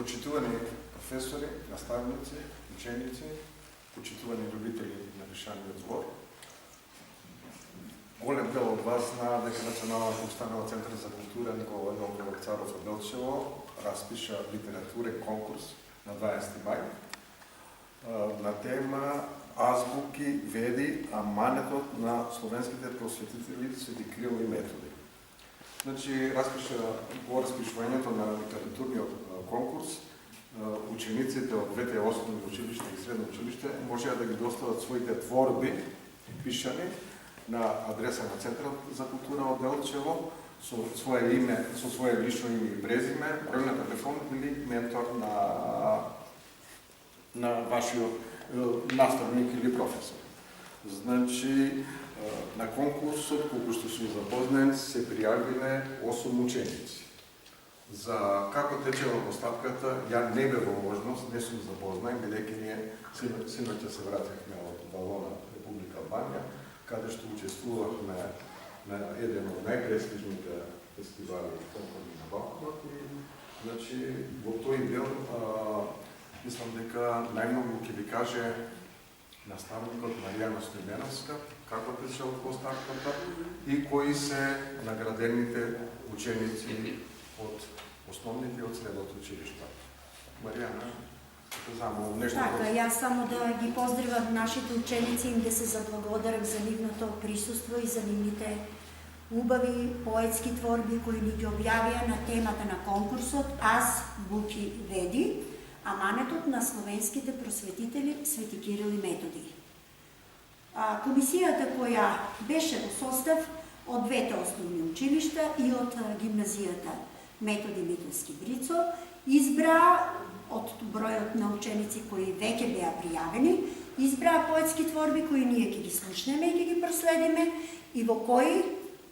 почитувани професори, наставници, ученици, почитувани любители на пишаниот збор. Голем дел од вас знаат дека Националната установа Центар за култура Никола Царов од Делчево распиша литературен конкурс на 20 мај на тема Азбуки, веди, аманетот на словенските просветители Свети Кирил и Методи. Значи, по распишувањето на литературниот конкурс, учениците од двете основни училишта и средно училиште можеа да ги достават своите творби пишани на адреса на Центарот за култура од Делчево со свое име, со свое лично име и презиме, број на телефон или ментор на вашиот наставник или професор. Значи, на конкурсот, колку што сум запознен, се пријавиле 8 ученици. За како течела постапката, ја не бе во можност, не сум запознан, бидејќи ние синоќа се вратихме од Валона, Република Албанија, каде што учествувавме на еден од најпрестижните фестивали конкурси на Балканот и значи во тој дел мислам дека најмногу ќе ви каже наставникот Маријана Стојменовска како течела постапката и кои се наградените ученици од основните и од средното училиште. Маријана, Така, јас само да ги поздравам нашите ученици и да се заблагодарам за нивното присуство и за нивните убави поетски творби кои ни ги објавија на темата на конкурсот Азбуки, веди, аманетот на словенските просветители Свети Кирил и Методи. Комисијата која беше во состав од двете основни училишта и од гимназијата Методи Мителски Брицо избра од бројот на ученици кои веќе беа пријавени, избраа поетски творби кои ние ќе ги слушнеме и ќе ги проследиме и во кои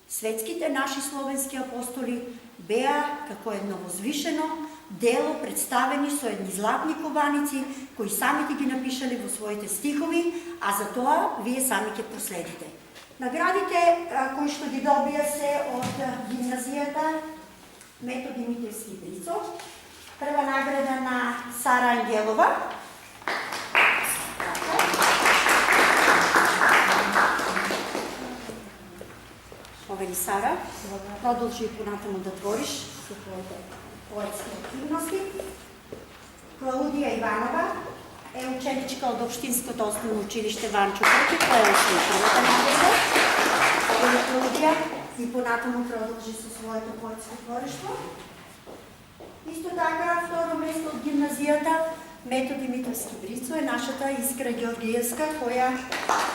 светските наши словенски апостоли беа како едно возвишено дело представени со едни златни кованици кои самите ги напишале во своите стихови, а за тоа вие сами ќе проследите. Наградите кои што ги добија се од гимназијата Методи Мителски Брицо. Прва награда на Сара Ангелова. Повели Сара, продолжи понатаму да твориш со твоите поетски активности. Клаудија Иванова е ученичка од Општинското основно училиште Ванчо Крки, која е првата награда. Повели Клаудија и понатаму продолжи со своето поетско творештво. Исто така, второ место од гимназијата Методи Мителски Брицо е нашата Искра Георгиевска, која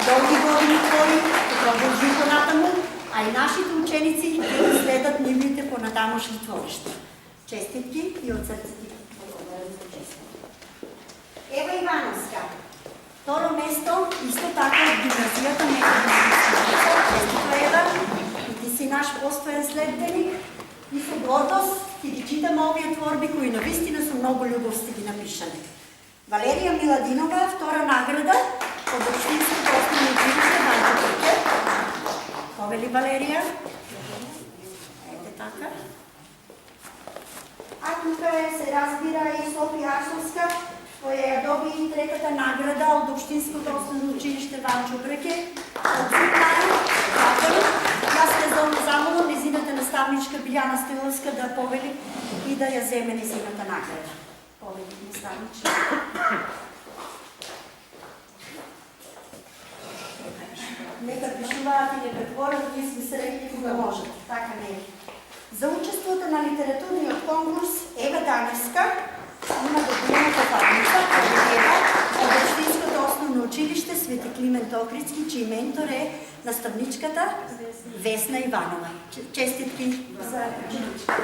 долги години твори, продолжи понатаму, а и нашите ученици ќе следат нивните понатамошни творишта. Честитки и од срце ти благодарам за честитки. Ева Ивановска, второ место, исто така од гимназијата Методи Мителски Брицо. Честитка, Ева, и ти си наш постојан следбеник. И со гордост ќе ги читаме овие творби кои навистина со многу љубов сте ги напишани. Валерија Миладинова, втора награда од Општинското основно училиште Ванчо Крки. Повели Валерија. Ете така. А тука се разбира и Софија Арсовска, која ја доби и третата награда од Општинското основно училиште Ванчо Крки. Од Јас се замолам незината наставничка Билјана Стоиловска да повели и да ја земе незината награда. Повели наставничка. Нека пишуваат и нека творат, ние сме се рекли кога можат. Така не е. За учеството на литературниот конкурс Ева Даневска има добрината фарница, од Општинското основно училиште Свети Климент Охридски, чиј ментор е наставничката Весна Иванова. Честитки за ученичката.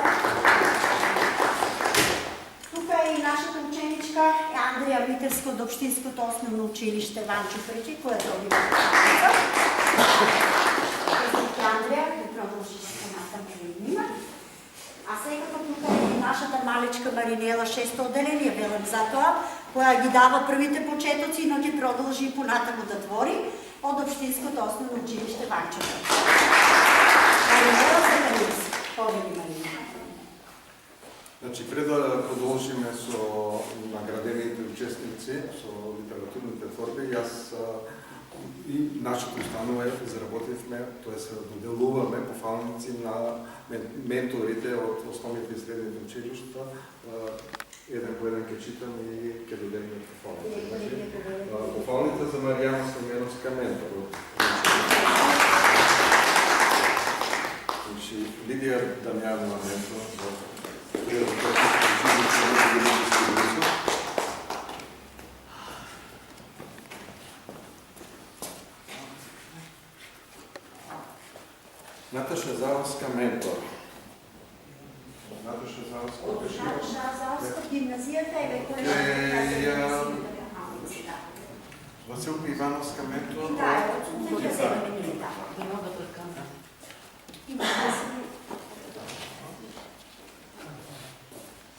Тука е и нашата ученичка Андреја Митерска од Општинското основно училиште Ванчо Крки, која добива фарница. Честитки Андреја, да продолжи се понатаму да има. А секако тука е нашата малечка Маринела, 6-то одделение, велам за тоа, која ги дава првите почетоци, но ќе продолжи и понатаму да твори од Општинското основно училиште Ванчо Крки. Маринела Зеленис, повели Маринела. Значи, пред да продолжиме со учесници со литературните творби, јас и нашата установа заработивме, тоест доделуваме пофалници на менторите од основните и средните училишта. Еден по еден ќе читам и ќе доделиме пофалници. Пофалница за Маријана Сомјановска ментор. Лидија Дамјанова ментор. Наташа Заровска ментор. Наташа Заровска гимназијата е колежка. Василка Ивановска ментор.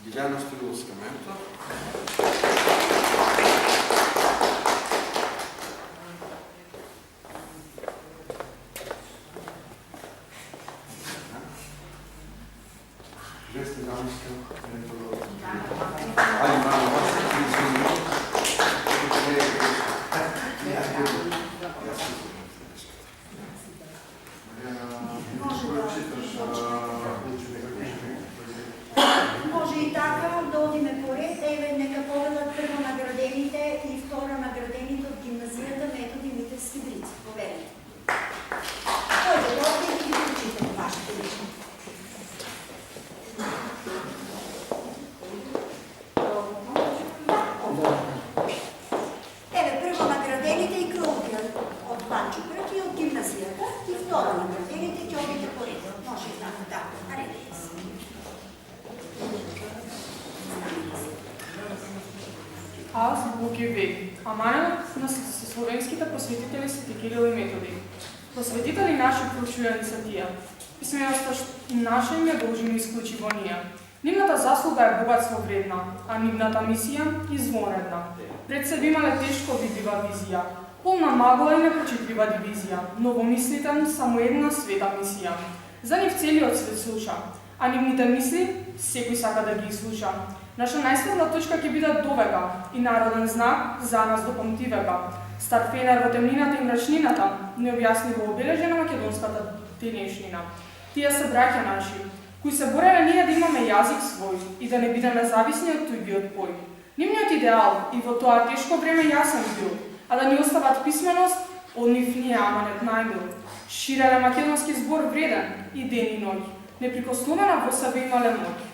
Биљана Стоиловска ментор. Вести Дамска ментор. Али Манова, Може и така да одиме поред, еве нека поведат прво наградените и второ наградените од гимназијата Методи Митевски Брици. Поведете. Којде дојде и ги прочитате вашите лични. Еве прво наградените и Клаудија од Банчо Крк и од гимназијата и второ наградените ќе одите поред. Може и така, да. Наредете се. Аз, Буки Веј, аманетот на словенските просветители се Кирил и Методи. Просветители наши прочујани са тие. Писменоста наша им ја должиме исклучиво ние. Нивната заслуга е богатство вредна, а нивната мисија извонредна. Пред себе имале тешко видлива визија, полна магла и непрочитлива дивизија, новомислитен, само една света мисија. За нив целиот свет слуша, а нивните мисли секој сака да ги слуша. Наша најсветла точка ќе биде довека и народен знак за нас до памтивека. Стар фенер во темнината и мрачнината, необјаснливо обележена македонската денешнина. Тие се браќа наши, кои се бореле ние да имаме јазик свој и да не бидеме зависни од туѓиот пој. Нивниот идеал и во тоа тешко време јасен бил, а да ни остават писменост, од нив ние аманет најбил. Ширеле македонски збор вреден и ден и ноќ, неприкосновена во себе имале моќ.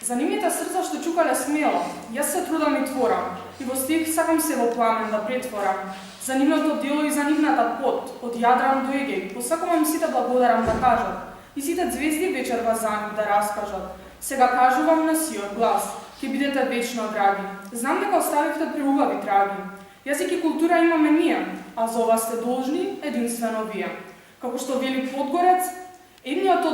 За нивните срца што чукале смело, јас се трудам и творам, и во стих сакам се во пламен да претворам. За нивното дело и за нивната пот, од Јадран до Егеј, посакувам сите благодарам да кажат, и сите звезди вечерва за нив да раскажат. Сега кажувам на сиот глас, ќе бидете вечно драги. Знам дека оставивте преубави траги. Јазик и култура имаме ние, а за ова сте должни единствено вие. Како што вели Подгорец, едниот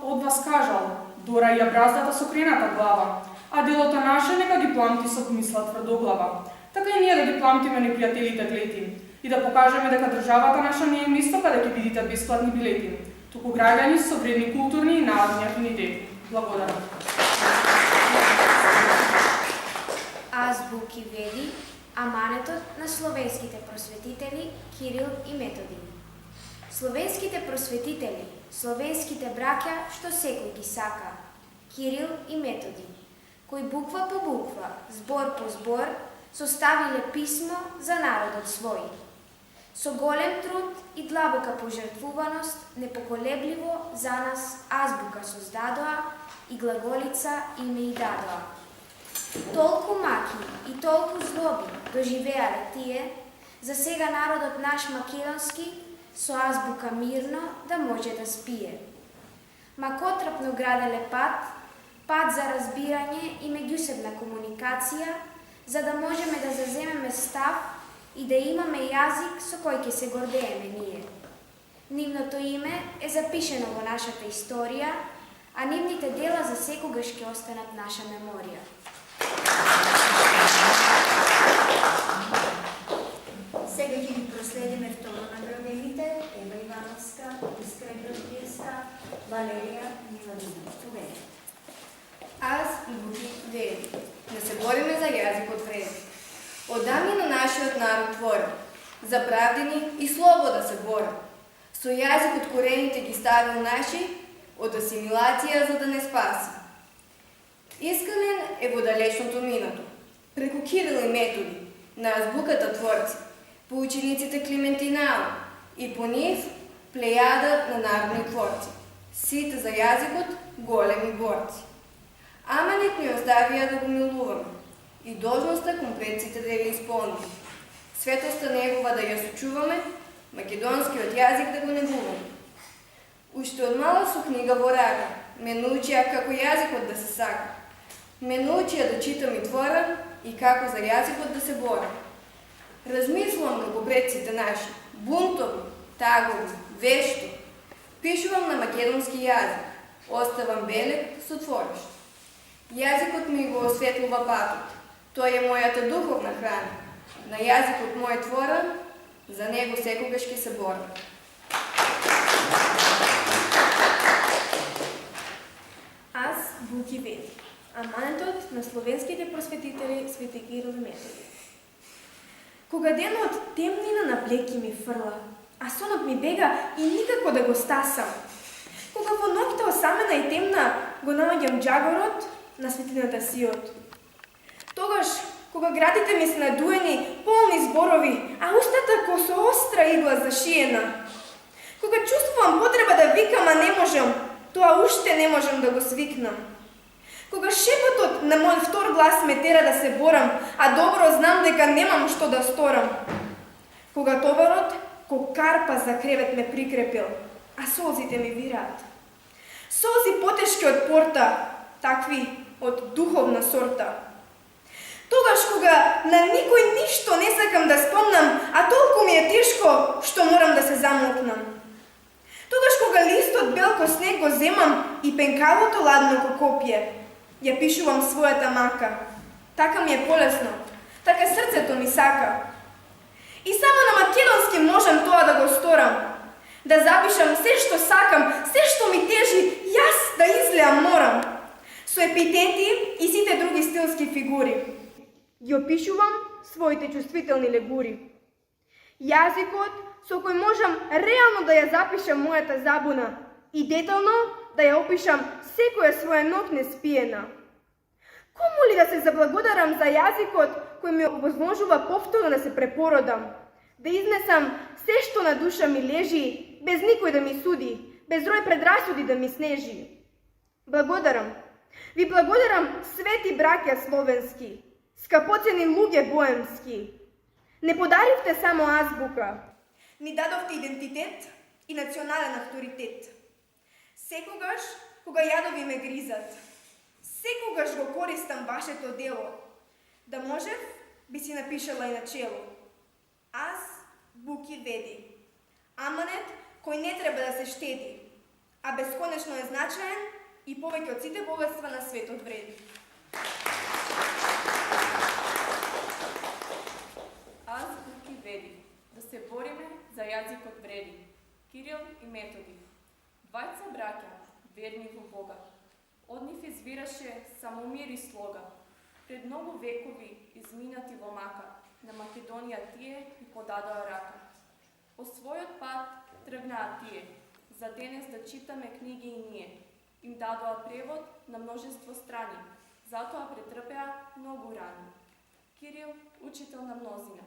од вас кажал, дора ја браздата со крената глава, а делото наше нека ги пламти со мисла тврдоглава. Така и ние да ги пламтиме непријателите клети и да покажеме дека државата наша не е место каде ќе видите бесплатни билети, туку граѓани со вредни културни и народни афинитети. Благодарам. Азбуки Вели, аманетот на словенските просветители Кирил и Методи. Словенските просветители, словенските браќа што секој ги сака, Кирил и Методи, кои буква по буква, збор по збор, составиле писмо за народот свој. Со голем труд и длабока пожртвуваност, непоколебливо за нас азбука создадоа и глаголица име и дадоа. Толку маки и толку злоби доживеале тие, за сега народот наш македонски со азбука мирно да може да спие. Макотрапно граделе пат за разбирање и меѓусебна комуникација, за да можеме да заземеме став и да имаме јазик со кој ќе се гордееме ние. Нивното име е запишено во нашата историја, а нивните дела за секогаш ќе останат наша меморија. Сега ќе ги проследиме второ наградените, Ева Ивановска, Искра Грабиевска, Валерија Миладина. Аз и Буки Вели. Не се бориме за јазикот вред. Одамина нашиот народ твора, за правдини и слобода се бора. Со јазик од корените ги ставил наши, од асимилација за да не спаси. Искрен е во далечното минато, преку Кирил и Методи, на азбуката творци, по учениците Климентинао и по нив плејада на народни творци, сите за јазикот големи борци. Аманет ни оставија да го милуваме и должноста кон предците да ја исполним. Светоста негова да ја сочуваме, македонскиот јазик да го негуваме. Уште од мала со книга во рака, ме научија како јазикот да се сака. Ме научија да читам и твора и како за јазикот да се бора. Размислувам како предците наши, бунтови, тагови, вешто. Пишувам на македонски јазик, оставам белег со творишт. Јазикот ми го осветлува патот. Тој е мојата духовна храна. На јазикот мој творам, за него секогаш ќе се борам. Аз, Буки Веди, аманетот на словенските просветители Свети Кирил и Методи. Кога денот темнина на плеки ми фрла, а сонот ми бега и никако да го стасам. Кога во ноќта осамена и темна го наоѓам джагорот на светлината сиот. Тогаш, кога градите ми се надуени, полни зборови, а устата ко со остра игла зашиена. Кога чувствувам потреба да викам, а не можам, тоа уште не можам да го свикнам. Кога шепотот на мој втор глас ме тера да се борам, а добро знам дека немам што да сторам. Кога товарот ко карпа за кревет ме прикрепил, а солзите ми вираат. Солзи потешки од порта, такви од духовна сорта. Тогаш кога на никој ништо не сакам да спомнам, а толку ми е тешко што морам да се замолкнам. Тогаш кога листот бел ко снег го земам и пенкалото ладно ко копје, ја пишувам својата мака. Така ми е полесно, така срцето ми сака. И само на македонски можам тоа да го сторам. Да запишам се што сакам, се што ми тежи, јас да излеам морам. Со епитети и сите други стилски фигури. Ги опишувам своите чувствителни легури. Јазикот со кој можам реално да ја запишам мојата забуна и детално да ја опишам секоја своја ноќ неспиена. Кому ли да се заблагодарам за јазикот кој ми овозможува повторно да се препородам, да изнесам се што на душа ми лежи, без никој да ми суди, без рој предрасуди да ми снежи. Благодарам. Ви благодарам, свети браќа словенски, скапоцени луѓе боемски. Не подаривте само азбука, ни дадовте идентитет и национален авторитет. Секогаш, кога јадови ме гризат, секогаш го користам вашето дело. Да можев, би си напишала и на чело. Аз, Буки Веди, аманет кој не треба да се штеди, а бесконечно е значаен и повеќе од сите богатства на светот вреди. Аз, Буки Веди, да се бориме за јазикот вреди. Кирил и Методи. Двајца браќа, верни во Бога. Од нив извираше само мир и слога. Пред многу векови изминати во мака, на Македонија тие и подадоа рака. По својот пат тргнаа тие, за денес да читаме книги и ние. Им дадоа превод на множество страни, затоа претрпеа многу рани. Кирил, учител на мнозина,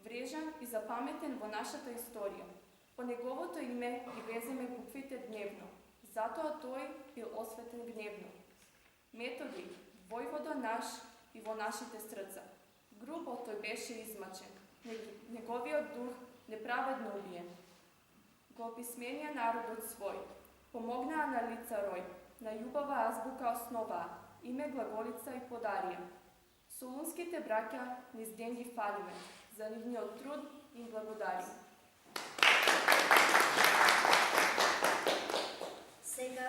врежан и запаметен во нашата историја. По неговото име ги веземе буквите дневно, затоа тој бил осветен гневно. Методи, војвода наш и во нашите срца. Грубо тој беше измачен, неговиот дух неправедно убиен. Го описменија народот свој, помогнаа на лица рој, на љубава азбука основаа, име глаголица и подарија. Солунските браќа низ ден ги фалиме, за нивниот труд им благодариме.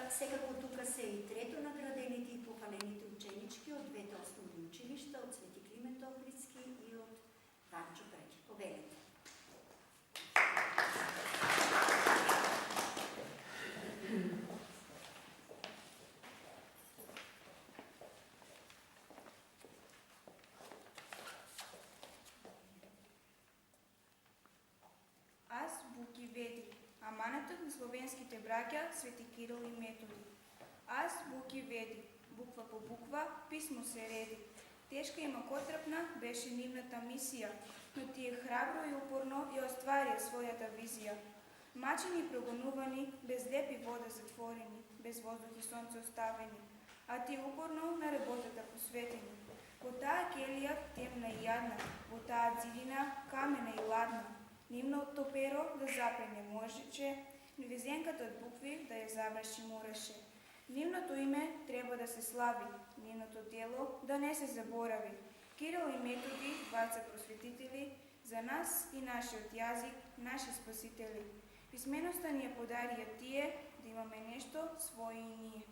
Секако тука се и трето наградените и похвалените ученички од двете основни училишта, од Свети Климент Охридски и од Ванчо Преки. Победите! аманетот на словенските браќа Свети Кирил и Методи. Аз буки веди, буква по буква, писмо се реди. Тешка и макотрапна беше нивната мисија, но тие храбро и упорно ја остварија својата визија. Мачени и прогонувани, без леп и вода затворени, без воздух и сонце оставени, а тие упорно на работата посветени. Во таа келија темна и јадна, во таа зидина камена и ладна, нивното перо да запре не можеше, везенката од букви да ја заврши мораше. Нивното име треба да се слави, нивното дело да не се заборави. Кирил и Методи, дваца просветители, за нас и нашиот јазик, наши спасители. Писменоста ни ја подарија тие, да имаме нешто своје и ние.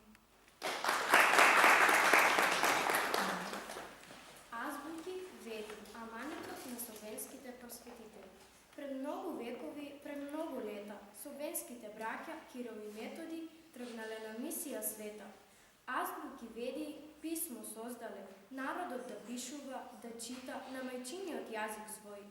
Азбуки веди, аманетот на словенските просветители. Пред многу векови, пред многу лета, словенските браќа Кирил и Методи тргнале на мисија света. Азбуки веди, писмо создале, народот да пишува, да чита на мајчиниот јазик свој.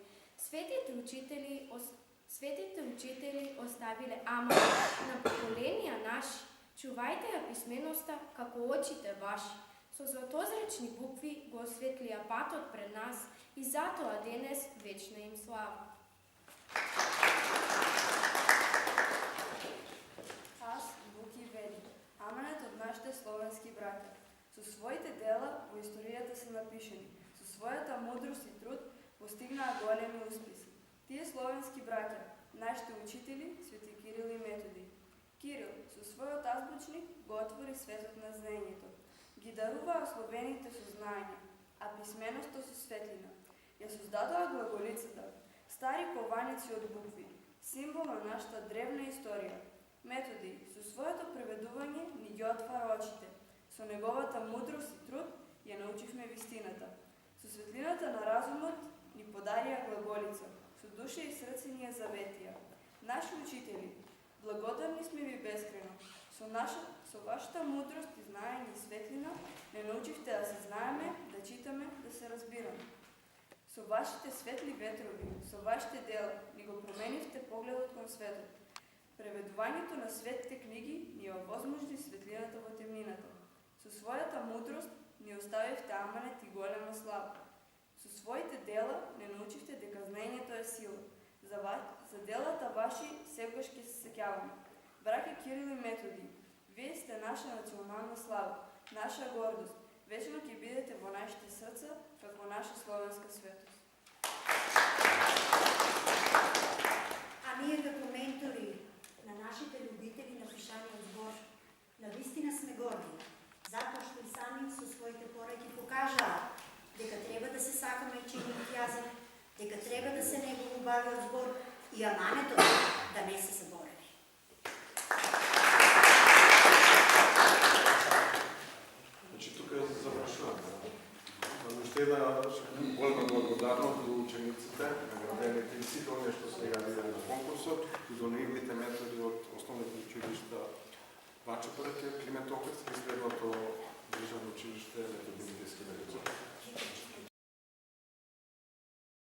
Светите учители оставиле аманет на поколенија наши. Чувајте ја писменоста како очите ваши. Со златозрачни букви го осветлија патот пред нас и затоа денес вечна им слава. Аз буки веди, аманет од нашите словенски браќа. Со своите дела во историјата се напишени, со својата мудрост и труд постигнаа големи успеси. Тие словенски браќа, нашите учители, Свети Кирил и Методи. Кирил со својот азбучник го отвори светот на знаењето. Ги даруваа словените со знаење, а писменоста со светлина. Ја создадоа глаголицата, стари кованици од букви, символ на нашата древна историја. Методи со своето преведување ни ги отвара очите. Со неговата мудрост и труд ја научивме вистината. Со светлината на разумот ни подарија глаголица, со душа и срце ни ја заветија. Наши учители, благодарни сме ви бескрајно. Со вашата мудрост и знаење и светлина не научивте да се знаеме, да читаме, да се разбираме. Со вашите светли ветрови, со вашите дела ни го променивте погледот кон светот. Преведувањето на светите книги ни овозможни светлината во темнината. Со својата мудрост ни оставивте аманет и голема слава. Со своите дела не научивте дека знаењето е сила. За делата ваши секогаш ќе се сеќаваме. Браќа Кирил и Методи, вие сте наша национална слава, наша гордост. Вечно ќе бидете во нашите срца како наша словенска светост. А ние како ментори на нашите любители на пишаниот збор, навистина сме горди, затоа што и сами со своите пораки покажаа дека треба да се сака мајчиниот јазик, дека треба да се негува убавиот збор и аманетот да не се заборави. Значи, тук завршуваме. Уште една голема благодарност до учениците, наградените и сите оние што сега видели на конкурсот и до неговите ментори од основните училишта Ваче Браке, Климент Охридски и средното државно училиште Методи Митевски Велица.